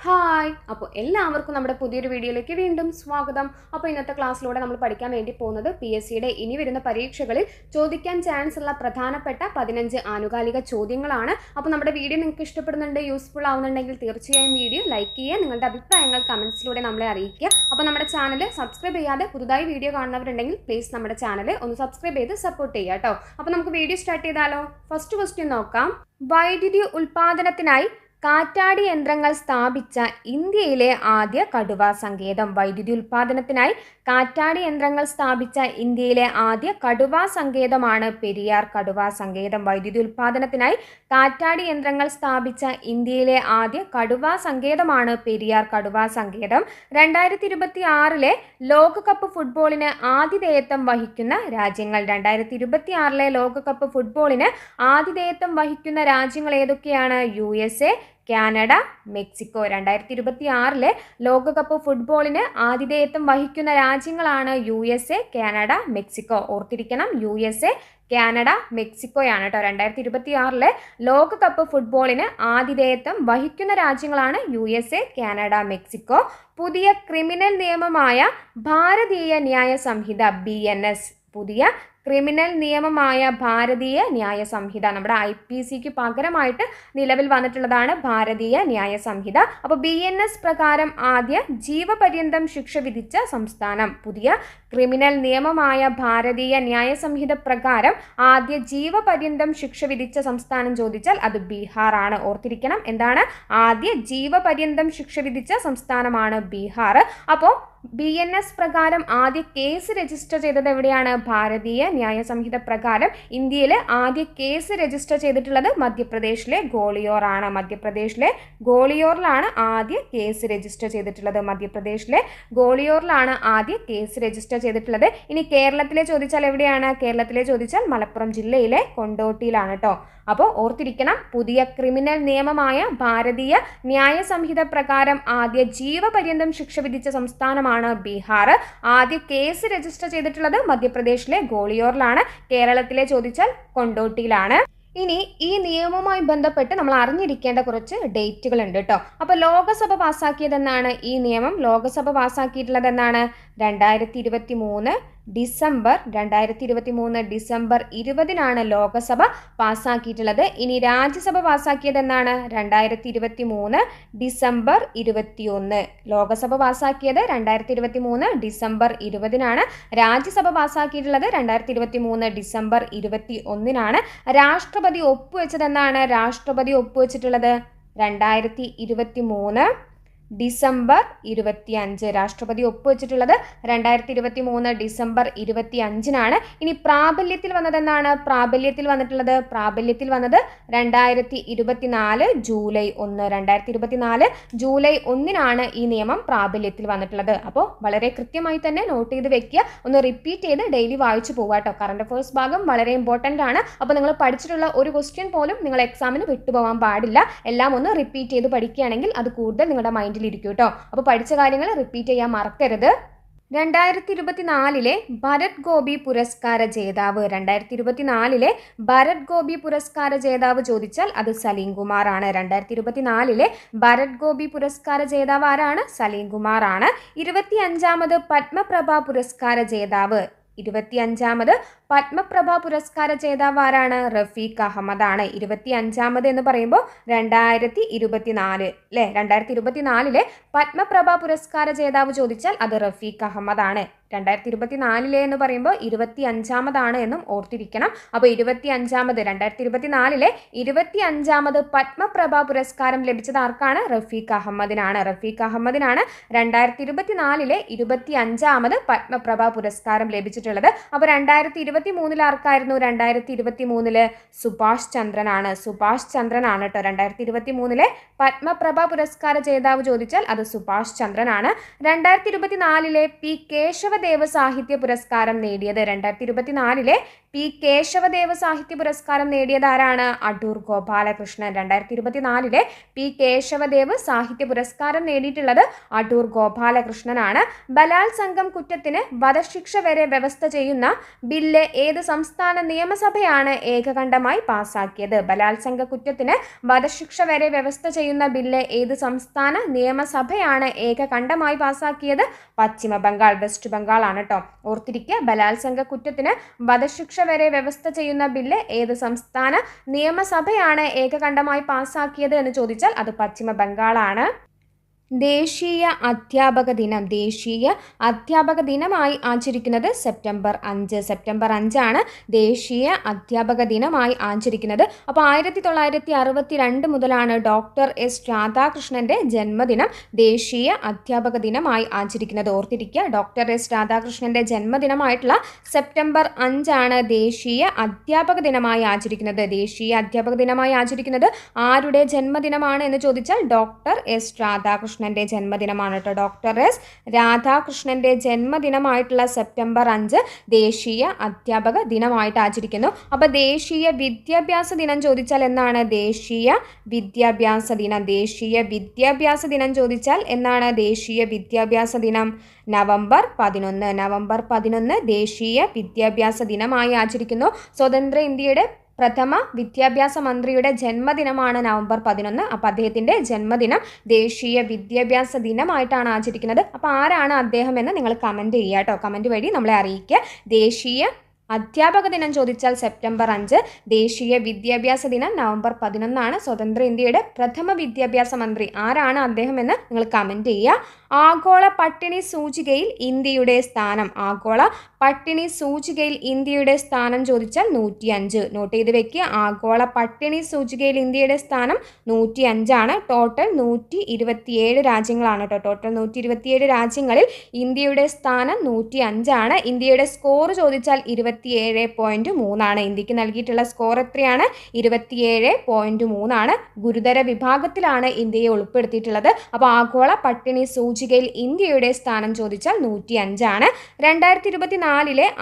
Hi, അപ്പോൾ എല്ലാവർക്കും നമ്മുടെ പുതിയൊരു വീഡിയോയിലേക്ക് വീണ്ടും സ്വാഗതം. അപ്പോൾ ഇന്നത്തെ ക്ലാസ്സിലൂടെ നമ്മൾ പഠിക്കാൻ വേണ്ടി പോകുന്നത് PSCയുടെ ഇനി വരുന്ന പരീക്ഷകളിൽ ചോദിക്കാൻ ചാൻസ് ഉള്ള പ്രധാനപ്പെട്ട 15 ആനുകാലിക ചോദ്യങ്ങളാണ്. അപ്പോൾ നമ്മുടെ വീഡിയോ നിങ്ങൾക്ക് ഇഷ്ടപ്പെടുന്നുണ്ട്, യൂസ്ഫുൾ ആവുന്നുണ്ടെങ്കിൽ തീർച്ചയായും വീഡിയോ ലൈക്ക് ചെയ്യുക, നിങ്ങളുടെ അഭിപ്രായങ്ങൾ കമൻസിലൂടെ നമ്മളെ അറിയിക്കുക. അപ്പോൾ നമ്മുടെ ചാനൽ സബ്സ്ക്രൈബ് ചെയ്യാതെ പുതുതായി വീഡിയോ കാണുന്നവരുണ്ടെങ്കിൽ പ്ലീസ് നമ്മുടെ ചാനൽ ഒന്ന് സബ്സ്ക്രൈബ് ചെയ്ത് സപ്പോർട്ട് ചെയ്യുക കേട്ടോ. അപ്പോൾ നമുക്ക് വീഡിയോ സ്റ്റാർട്ട് ചെയ്താലോ? ഫസ്റ്റ് ക്വസ്റ്റ്യൻ നോക്കാം. വൈദ്യുതി ഉൽപാദനത്തിനായി കാറ്റാടി യന്ത്രങ്ങൾ സ്ഥാപിച്ച ഇന്ത്യയിലെ ആദ്യ കടുവാ സങ്കേതം. വൈദ്യുതി ഉൽപാദനത്തിനായി കാറ്റാടി യന്ത്രങ്ങൾ സ്ഥാപിച്ച ഇന്ത്യയിലെ ആദ്യ കടുവാ സങ്കേതമാണ് പെരിയാർ കടുവാ സങ്കേതം. വൈദ്യുതി ഉൽപാദനത്തിനായി കാറ്റാടി യന്ത്രങ്ങൾ സ്ഥാപിച്ച ഇന്ത്യയിലെ ആദ്യ കടുവാ സങ്കേതമാണ് പെരിയാർ കടുവാ സങ്കേതം. 2026 ലോകകപ്പ് ഫുട്ബോളിന് ആതിഥേയത്വം വഹിക്കുന്ന രാജ്യങ്ങൾ. 2026 ലോകകപ്പ് ഫുട്ബോളിന് ആതിഥേയത്വം വഹിക്കുന്ന രാജ്യങ്ങൾ ഏതൊക്കെയാണ്? USA, Canada, Mexico. 2026 ലോകകപ്പ് ഫുട്ബോളിന് ആതിഥേയത്വം വഹിക്കുന്ന രാജ്യങ്ങളാണ് USA, കാനഡ, മെക്സിക്കോ. ഓർത്തിരിക്കണം, USA, കാനഡ, മെക്സിക്കോയാണ് കേട്ടോ. 2026 ലോകകപ്പ് ഫുട്ബോളിന് ആതിഥേയത്വം വഹിക്കുന്ന രാജ്യങ്ങളാണ് USA, കാനഡ, മെക്സിക്കോ. പുതിയ ക്രിമിനൽ നിയമമായ ഭാരതീയ ന്യായ സംഹിത BNS. പുതിയ ക്രിമിനൽ നിയമമായ ഭാരതീയ ന്യായ സംഹിത, നമ്മുടെ IPCക്ക് പകരമായിട്ട് നിലവിൽ വന്നിട്ടുള്ളതാണ് ഭാരതീയ ന്യായ സംഹിത. അപ്പോൾ BNS പ്രകാരം ആദ്യ ജീവപര്യന്തം ശിക്ഷ വിധിച്ച സംസ്ഥാനം. പുതിയ ക്രിമിനൽ നിയമമായ ഭാരതീയ ന്യായ സംഹിത പ്രകാരം ആദ്യ ജീവപര്യന്തം ശിക്ഷ വിധിച്ച സംസ്ഥാനം ചോദിച്ചാൽ അത് ബീഹാർ ആണ്. ഓർത്തിരിക്കണം, എന്താണ്? ആദ്യ ജീവപര്യന്തം ശിക്ഷ വിധിച്ച സംസ്ഥാനമാണ് ബീഹാർ. അപ്പോൾ BNS പ്രകാരം ആദ്യ കേസ് രജിസ്റ്റർ ചെയ്തത് എവിടെയാണ്? ഭാരതീയ ന്യായ സംഹിത പ്രകാരം ഇന്ത്യയിൽ ആദ്യ കേസ് രജിസ്റ്റർ ചെയ്തിട്ടുള്ളത് മധ്യപ്രദേശിലെ ഗോളിയോർ ആണ്. മധ്യപ്രദേശിലെ ഗോളിയോറിലാണ് ആദ്യ കേസ് രജിസ്റ്റർ ചെയ്തിട്ടുള്ളത്. മധ്യപ്രദേശിലെ ഗോളിയോറിലാണ് ആദ്യ കേസ് രജിസ്റ്റർ ചെയ്തിട്ടുള്ളത്. ഇനി കേരളത്തിലെ ചോദിച്ചാൽ എവിടെയാണ്? കേരളത്തിലെ ചോദിച്ചാൽ മലപ്പുറം ജില്ലയിലെ കൊണ്ടോട്ടിയിലാണ് കേട്ടോ. അപ്പോൾ ഓർത്തിരിക്കണം, പുതിയ ക്രിമിനൽ നിയമമായ ഭാരതീയ ന്യായ സംഹിത പ്രകാരം ആദ്യ ജീവപര്യന്തം ശിക്ഷ വിധിച്ച സംസ്ഥാനമാണ് ബീഹാർ. ആദ്യ കേസ് രജിസ്റ്റർ ചെയ്തിട്ടുള്ളത് മധ്യപ്രദേശിലെ ഗോളിയോറിലാണ്. കേരളത്തിലെ ചോദിച്ചാൽ കൊണ്ടോട്ടിയിലാണ്. ഇനി ഈ നിയമവുമായി ബന്ധപ്പെട്ട് നമ്മൾ അറിഞ്ഞിരിക്കേണ്ട കുറച്ച് ഡേറ്റുകൾ ഉണ്ട് കേട്ടോ. അപ്പോൾ ലോകസഭ പാസ്സാക്കിയതെന്നാണ് ഈ നിയമം? ലോകസഭ പാസ്സാക്കിയിട്ടുള്ളത് എന്നാണ്? 2023 ഡിസംബർ 2020 ലോകസഭ പാസ്സാക്കിയിട്ടുള്ളത്. ഇനി രാജ്യസഭ പാസ്സാക്കിയത് എന്നാണ്? 2023 ഡിസംബർ 21. ലോകസഭ പാസ്സാക്കിയത് 2023 ഡിസംബർ 20. രാജ്യസഭ പാസ്സാക്കിയിട്ടുള്ളത് 2023 ഡിസംബർ 21. രാഷ്ട്രപതി ഒപ്പുവെച്ചതെന്നാണ്? രാഷ്ട്രപതി ഒപ്പുവെച്ചിട്ടുള്ളത് 2023 ഡിസംബർ 25. രാഷ്ട്രപതി ഒപ്പുവെച്ചിട്ടുള്ളത് 2023 ഡിസംബർ 25. ഇനി പ്രാബല്യത്തിൽ വന്നതെന്നാണ്? പ്രാബല്യത്തിൽ വന്നത് 2024 ജൂലൈ 1. 2024 ജൂലൈ 1 ഈ നിയമം പ്രാബല്യത്തിൽ വന്നിട്ടുള്ളത്. അപ്പോൾ വളരെ കൃത്യമായി തന്നെ നോട്ട് ചെയ്ത് വെക്കുക, ഒന്ന് റിപ്പീറ്റ് ചെയ്ത് ഡെയിലി വായിച്ചു പോവുക കേട്ടോ. കറണ്ട് അഫയേഴ്സ് ഭാഗം വളരെ ഇമ്പോർട്ടൻ്റ് ആണ്. അപ്പോൾ നിങ്ങൾ പഠിച്ചിട്ടുള്ള ഒരു ക്വസ്റ്റ്യൻ പോലും നിങ്ങൾ എക്സാമിന് വിട്ടുപോകാൻ പാടില്ല. എല്ലാം ഒന്ന് റിപ്പീറ്റ് ചെയ്ത് പഠിക്കുകയാണെങ്കിൽ അത് കൂടുതൽ നിങ്ങളുടെ മൈൻഡിൽ ഇരിക്കും കേട്ടോ. അപ്പോൾ പഠിച്ച കാര്യങ്ങൾ റിപ്പീറ്റ് ചെയ്യാൻ മറക്കരുത്. 2024 ഭരത് ഗോപി പുരസ്കാര ജേതാവ്. 2024 ഭരത് ഗോപി പുരസ്കാര ജേതാവ് ചോദിച്ചാൽ അത് സലീം കുമാർ ആണ്. 2024 ഭരത് ഗോപി പുരസ്കാര ജേതാവ് ആരാണ്? സലീം കുമാർ ആണ്. 25ാമത് പത്മപ്രഭ പുരസ്കാര ജേതാവ്. 25ാമത് പത്മപ്രഭ പുരസ്കാര ജേതാവ് ആരാണ്? റഫീഖ് അഹമ്മദ് ആണ്. 25ാമത് എന്ന് പറയുമ്പോൾ 2024 അല്ലേ? 2024 പത്മപ്രഭ പുരസ്കാര ജേതാവ് ചോദിച്ചാൽ അത് റഫീഖ് അഹമ്മദ് ആണ്. 2024 എന്ന് പറയുമ്പോൾ 25ാമതാണ് എന്നും ഓർത്തിരിക്കണം. അപ്പോൾ 25ാമത് 2024 25ാമത് പത്മപ്രഭ പുരസ്കാരം ലഭിച്ചത് ആർക്കാണ്? റഫീഖ് അഹമ്മദിനാണ്. റഫീഖ് അഹമ്മദിനാണ് 2024 25ാമത് പത്മപ്രഭ പുരസ്കാരം ലഭിച്ചിട്ടുള്ളത്. അപ്പോൾ 2023 ആർക്കായിരുന്നു? 2023 സുഭാഷ് ചന്ദ്രനാണ്. സുഭാഷ് ചന്ദ്രനാണ് കേട്ടോ 2023 പത്മപ്രഭ പുരസ്കാര ജേതാവ് ചോദിച്ചാൽ അത് സുഭാഷ് ചന്ദ്രനാണ്. 2024 P. കേശവദേവ് സാഹിത്യ പുരസ്കാരം നേടിയത്. 2024 പി കേശവദേവ് സാഹിത്യ പുരസ്കാരം നേടിയതാരാണ്? അടൂർ ഗോപാലകൃഷ്ണൻ. 2024 പി കേശവദേവ് സാഹിത്യ പുരസ്കാരം നേടിയിട്ടുള്ളത് അടൂർ ഗോപാലകൃഷ്ണനാണ്. ബലാത്സംഗം കുറ്റത്തിന് വധശിക്ഷ വരെ വ്യവസ്ഥ ചെയ്യുന്ന ബില്ല് ഏത് സംസ്ഥാന നിയമസഭയാണ് ഏകകണ്ഠമായി പാസാക്കിയത്? ബലാത്സംഗ കുറ്റത്തിന് വധശിക്ഷ വരെ വ്യവസ്ഥ ചെയ്യുന്ന ബില്ല് ഏത് സംസ്ഥാന നിയമസഭയാണ് ഏകകണ്ഠമായി പാസാക്കിയത്? പശ്ചിമ ബംഗാൾ. വെസ്റ്റ് ബംഗാൾ ആണ് കേട്ടോ. ഓർത്തിരിക്കുക, ബലാത്സംഗ കുറ്റത്തിന് വധശിക്ഷ വരെ വ്യവസ്ഥ ചെയ്യുന്ന ബില്ല് ഏത് സംസ്ഥാന നിയമസഭയാണ് ഏകകണ്ഠമായി പാസാക്കിയത് എന്ന് ചോദിച്ചാൽ അത് പശ്ചിമ ബംഗാളാണ്. ദേശീയ അധ്യാപക ദിനം. ദേശീയ അധ്യാപക ദിനമായി ആചരിക്കുന്നത് സെപ്റ്റംബർ 5. സെപ്റ്റംബർ 5 ദേശീയ അധ്യാപക ദിനമായി ആചരിക്കുന്നത്. അപ്പോൾ 1962 മുതലാണ് ഡോക്ടർ എസ് രാധാകൃഷ്ണൻ്റെ ജന്മദിനം ദേശീയ അധ്യാപക ദിനമായി ആചരിക്കുന്നത്. ഓർത്തിരിക്കുക, ഡോക്ടർ എസ് രാധാകൃഷ്ണൻ്റെ ജന്മദിനമായിട്ടുള്ള സെപ്റ്റംബർ 5 ദേശീയ അധ്യാപക ദിനമായി ആചരിക്കുന്നത്. ദേശീയ അധ്യാപക ദിനമായി ആചരിക്കുന്നത് ആരുടെ ജന്മദിനമാണ് എന്ന് ചോദിച്ചാൽ ഡോക്ടർ എസ് രാധാകൃഷ്ണൻ ജന്മദിനമാണ് കേട്ടോ. ഡോക്ടർ എസ് രാധാകൃഷ്ണന്റെ ജന്മദിനമായിട്ടുള്ള സെപ്റ്റംബർ 5 ദേശീയ അധ്യാപക ദിനമായിട്ട് ആചരിക്കുന്നു. അപ്പോൾ ദേശീയ വിദ്യാഭ്യാസ ദിനം ചോദിച്ചാൽ എന്നാണ്? ദേശീയ വിദ്യാഭ്യാസ ദിനം. ദേശീയ വിദ്യാഭ്യാസ ദിനം ചോദിച്ചാൽ എന്നാണ്? ദേശീയ വിദ്യാഭ്യാസ ദിനം നവംബർ 11. നവംബർ 11 ദേശീയ വിദ്യാഭ്യാസ ദിനമായി ആചരിക്കുന്നു. സ്വതന്ത്ര ഇന്ത്യയുടെ പ്രഥമ വിദ്യാഭ്യാസ മന്ത്രിയുടെ ജന്മദിനമാണ് നവംബർ 11. അപ്പോൾ അദ്ദേഹത്തിൻ്റെ ജന്മദിനം ദേശീയ വിദ്യാഭ്യാസ ദിനമായിട്ടാണ് ആചരിക്കുന്നത്. അപ്പോൾ ആരാണ് അദ്ദേഹം എന്ന് നിങ്ങൾ കമൻറ്റ് ചെയ്യുക കേട്ടോ. കമൻറ്റ് വഴി നമ്മളെ അറിയിക്കുക. ദേശീയ അധ്യാപക ദിനം ചോദിച്ചാൽ സെപ്റ്റംബർ 5, ദേശീയ വിദ്യാഭ്യാസ ദിനം നവംബർ 11. സ്വതന്ത്ര ഇന്ത്യയുടെ പ്രഥമ വിദ്യാഭ്യാസ മന്ത്രി ആരാണ് അദ്ദേഹം എന്ന് നിങ്ങൾ കമൻറ്റ് ചെയ്യുക. ആഗോള പട്ടിണി സൂചികയിൽ ഇന്ത്യയുടെ സ്ഥാനം. ആഗോള പട്ടിണി സൂചികയിൽ ഇന്ത്യയുടെ സ്ഥാനം ചോദിച്ചാൽ 105. നോട്ട് ചെയ്ത് വെക്കുക. ആഗോള പട്ടിണി സൂചികയിൽ ഇന്ത്യയുടെ സ്ഥാനം 105. ടോട്ടൽ 127 രാജ്യങ്ങളാണ് കേട്ടോ. ടോട്ടൽ 127 രാജ്യങ്ങളിൽ ഇന്ത്യയുടെ സ്ഥാനം 105. ഇന്ത്യയുടെ സ്കോർ ചോദിച്ചാൽ 27.3. ഇന്ത്യക്ക് നൽകിയിട്ടുള്ള സ്കോർ എത്രയാണ്? 27.3. ഗുരുതര വിഭാഗത്തിലാണ് ഇന്ത്യയെ ഉൾപ്പെടുത്തിയിട്ടുള്ളത്. അപ്പോൾ ആഗോള പട്ടിണി സൂചികയിൽ ഇന്ത്യയുടെ സ്ഥാനം ചോദിച്ചാൽ 105. 2024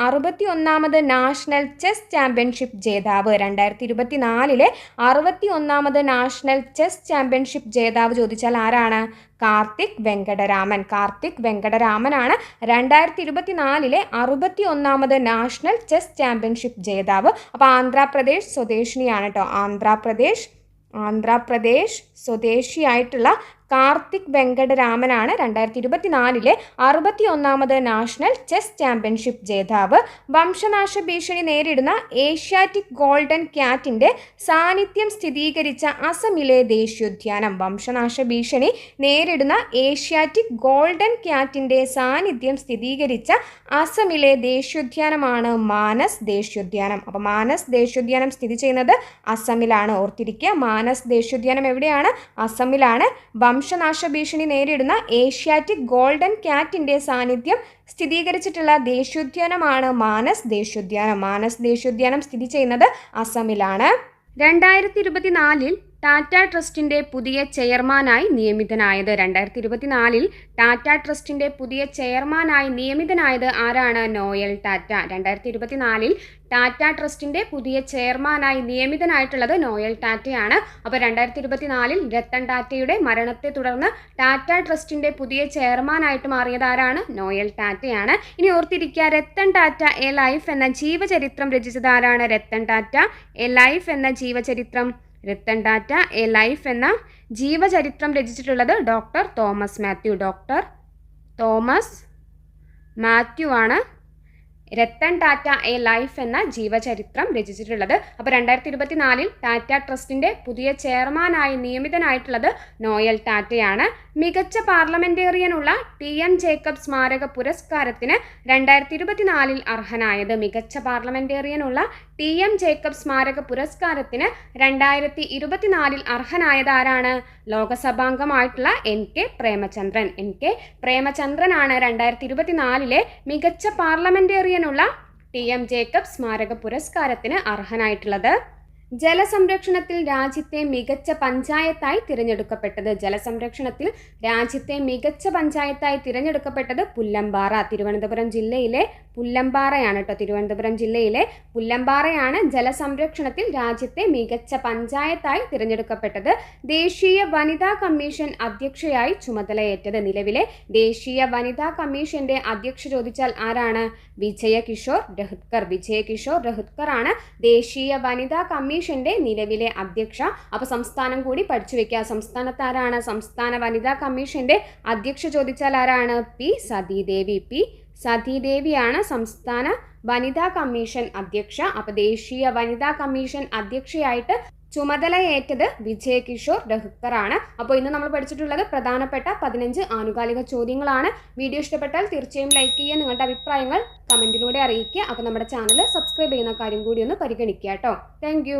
61ാമത് നാഷണൽ ചെസ് ചാമ്പ്യൻഷിപ്പ് ജേതാവ്. 2024 61ാമത് നാഷണൽ ചെസ് ചാമ്പ്യൻഷിപ്പ് ജേതാവ് ചോദിച്ചാൽ ആരാണ്? കാർത്തിക് വെങ്കടരാമൻ. കാർത്തിക് വെങ്കടരാമനാണ് 2024 61ാമത് നാഷണൽ ചെസ് ചാമ്പ്യൻഷിപ്പ് ജേതാവ്. അപ്പോൾ ആന്ധ്രാപ്രദേശ് സ്വദേശിനിയാണ് കേട്ടോ. ആന്ധ്രാപ്രദേശ് സ്വദേശിയായിട്ടുള്ള കാർത്തിക് വെങ്കടരാമനാണ് 2024 61ാമത് നാഷണൽ ചെസ് ചാമ്പ്യൻഷിപ്പ് ജേതാവ്. വംശനാശ ഭീഷണി നേരിടുന്ന ഏഷ്യാറ്റിക് ഗോൾഡൻ ക്യാറ്റിൻ്റെ സാന്നിധ്യം സ്ഥിരീകരിച്ച അസമിലെ ദേശീയോദ്യാനം. വംശനാശ ഭീഷണി നേരിടുന്ന ഏഷ്യാറ്റിക് ഗോൾഡൻ ക്യാറ്റിൻ്റെ സാന്നിധ്യം സ്ഥിരീകരിച്ച അസമിലെ ദേശീയോദ്യാനമാണ് മാനസ് ദേശീയോദ്യാനം. അപ്പോൾ മാനസ് ദേശീയോദ്യാനം സ്ഥിതി ചെയ്യുന്നത് അസമിലാണ്. ഓർത്തിരിക്കുക, മാനസ് ദേശീയോദ്യാനം എവിടെയാണ്? അസമിലാണ്. വംശനാശ ഭീഷണി നേരിടുന്ന ഏഷ്യാറ്റിക് ഗോൾഡൻ ക്യാറ്റിൻ്റെ സാന്നിധ്യം സ്ഥിരീകരിച്ചിട്ടുള്ള ദേശീയോദ്യാനമാണ് മാനസ് ദേശീയോദ്യാനം. മാനസ് ദേശീയോദ്യാനം സ്ഥിതി ചെയ്യുന്നത് അസമിലാണ്. 2024 ടാറ്റ ട്രസ്റ്റിൻ്റെ പുതിയ ചെയർമാനായി നിയമിതനായത്. 2024 ടാറ്റ ട്രസ്റ്റിൻ്റെ പുതിയ ചെയർമാനായി നിയമിതനായത് ആരാണ്? നോയൽ ടാറ്റ. 2024 ടാറ്റ ട്രസ്റ്റിൻ്റെ പുതിയ ചെയർമാനായി നിയമിതനായിട്ടുള്ളത് നോയൽ ടാറ്റയാണ്. അപ്പോൾ 2024 രത്തൻ ടാറ്റയുടെ മരണത്തെ തുടർന്ന് ടാറ്റ ട്രസ്റ്റിൻ്റെ പുതിയ ചെയർമാനായിട്ട് മാറിയത് ആരാണ്? നോയൽ ടാറ്റയാണ്. ഇനി ഓർത്തിരിക്കുക, രത്തൻ ടാറ്റ എ ലൈഫ് എന്ന ജീവചരിത്രം രചിച്ചത് ആരാണ്? രത്തൻ ടാറ്റ എ ലൈഫ് എന്ന ജീവചരിത്രം രത്തൻ ടാറ്റ എ ലൈഫ് എന്ന ജീവചരിത്രം രചിച്ചിട്ടുള്ളത് ഡോക്ടർ തോമസ് മാത്യു. ഡോക്ടർ തോമസ് മാത്യു ആണ് രത്തൻ ടാറ്റ എ ലൈഫ് എന്ന ജീവചരിത്രം രചിച്ചിട്ടുള്ളത്. അപ്പോൾ 2024 ടാറ്റ ട്രസ്റ്റിൻ്റെ പുതിയ ചെയർമാനായി നിയമിതനായിട്ടുള്ളത് നോയൽ ടാറ്റയാണ്. മികച്ച പാർലമെന്റേറിയനുള്ള TM ജേക്കബ് സ്മാരക പുരസ്കാരത്തിന് 2024 അർഹനായത്. മികച്ച പാർലമെന്റേറിയനുള്ള TM ജേക്കബ് സ്മാരക പുരസ്കാരത്തിന് 2024 അർഹനായത് ആരാണ്? ലോകസഭാംഗമായിട്ടുള്ള NK പ്രേമചന്ദ്രൻ. NK പ്രേമചന്ദ്രനാണ് 2024 മികച്ച പാർലമെന്റേറിയനുള്ള TM ജേക്കബ് സ്മാരക പുരസ്കാരത്തിന് അർഹനായിട്ടുള്ളത്. ജലസംരക്ഷണത്തിൽ രാജ്യത്തെ മികച്ച പഞ്ചായത്തായി തിരഞ്ഞെടുക്കപ്പെട്ടത്. ജലസംരക്ഷണത്തിൽ രാജ്യത്തെ മികച്ച പഞ്ചായത്തായി തിരഞ്ഞെടുക്കപ്പെട്ടത് പുല്ലമ്പാറ. തിരുവനന്തപുരം ജില്ലയിലെ പുല്ലമ്പാറയാണ് കേട്ടോ. തിരുവനന്തപുരം ജില്ലയിലെ പുല്ലമ്പാറയാണ് ജലസംരക്ഷണത്തിൽ രാജ്യത്തെ മികച്ച പഞ്ചായത്തായി തിരഞ്ഞെടുക്കപ്പെട്ടത്. ദേശീയ വനിതാ കമ്മീഷൻ അധ്യക്ഷയായി ചുമതലയേറ്റത്. നിലവിലെ ദേശീയ വനിതാ കമ്മീഷന്റെ അധ്യക്ഷ ചോദിച്ചാൽ ആരാണ്? വിജയകിഷോർ രഹുത്കർ. വിജയകിഷോർ രഹുത്കർ ആണ് ദേശീയ വനിതാ കമ്മീഷന്റെ നിലവിലെ അധ്യക്ഷ. അപ്പോൾ സംസ്ഥാനം കൂടി പഠിച്ചു വെക്കുക. സംസ്ഥാനത്ത് ആരാണ്? സംസ്ഥാന വനിതാ കമ്മീഷന്റെ അധ്യക്ഷ ചോദിച്ചാൽ ആരാണ്? പി സതീദേവി. പി സതീദേവിയാണ് സംസ്ഥാന വനിതാ കമ്മീഷൻ അധ്യക്ഷ. അപ്പോൾ ദേശീയ വനിതാ കമ്മീഷൻ അധ്യക്ഷയായിട്ട് ചുമതലയേറ്റത് വിജയകിഷോർ രഹുത്കർ ആണ്. അപ്പോൾ ഇന്ന് നമ്മൾ പഠിച്ചിട്ടുള്ളത് പ്രധാനപ്പെട്ട 15 ആനുകാലിക ചോദ്യങ്ങളാണ്. വീഡിയോ ഇഷ്ടപ്പെട്ടാൽ തീർച്ചയായും ലൈക്ക് ചെയ്യുക. നിങ്ങളുടെ അഭിപ്രായങ്ങൾ കമൻറ്റിലൂടെ അറിയിക്കുക. അപ്പോൾ നമ്മുടെ ചാനൽ സബ്സ്ക്രൈബ് ചെയ്യുന്ന കാര്യം കൂടി ഒന്ന് പരിഗണിക്കുക കേട്ടോ. താങ്ക്